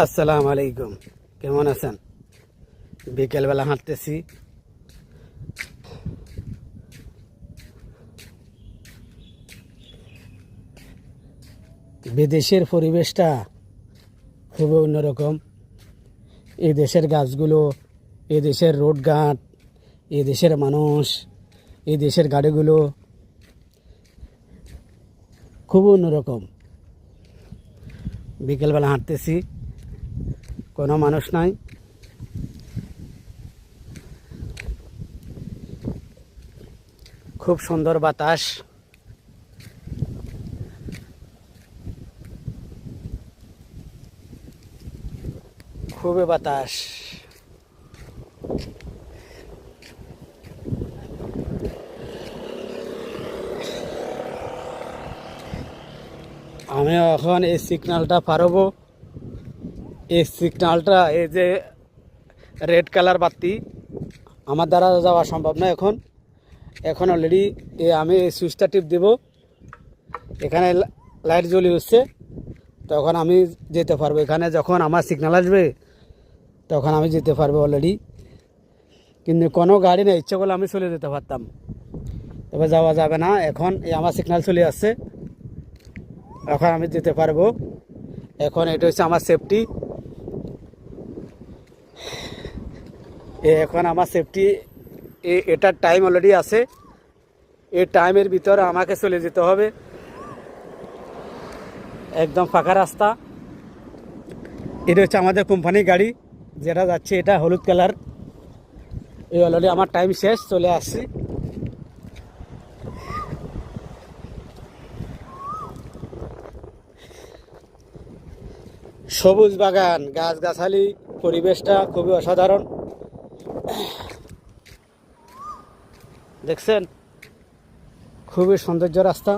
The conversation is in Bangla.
আসসালামু আলাইকুম, কেমন আছেন? বিকেলবেলা হাঁটতেছি। বিদেশের পরিবেশটা খুবই অন্যরকম। এই দেশের গাছগুলো, এই দেশের রোডঘাট, এই দেশের মানুষ, এই দেশের গাড়িগুলো খুবই অন্যরকম। বিকেলবেলা হাঁটতেছি, কোনো মানুষ নাই। খুব সুন্দর বাতাস। খুবই বাতাস। আমি এখন এই সিগন্যালটা পারবো। এই সিগন্যালটা, এই যে রেড কালার বাতি, আমার দ্বারা যাওয়া সম্ভব না এখন। এখন অলরেডি আমি এই সুইচটা টিপ দেব, এখানে লাইট জ্বলে উঠছে, তখন আমি যেতে পারবো। এখানে যখন আমার সিগন্যাল আসবে তখন আমি যেতে পারবো অলরেডি। কিন্তু কোনো গাড়ি নেই, ইচ্ছে করলে আমি চলে যেতে পারতাম, তবে যাওয়া যাবে না। এখন আমার সিগন্যাল চলে আসছে, এখন আমি যেতে পারবো। এখন এটা হচ্ছে আমার সেফটি। এখন আমার সেফটি, এটার টাইম অলরেডি আছে। এই টাইমের ভিতরে আমাকে চলে যেতে হবে। একদম ফাঁকা রাস্তা। এটা হচ্ছে আমাদের কোম্পানির গাড়ি যেটা যাচ্ছে, এটা হলুদ কালার। এই অলরেডি আমার টাইম শেষ, চলে আসছি। সবুজ বাগান, গাছগাছালি, পরিবেশটা খুবই অসাধারণ। দেখছেন, খুবই সৌন্দর্য রাস্তা।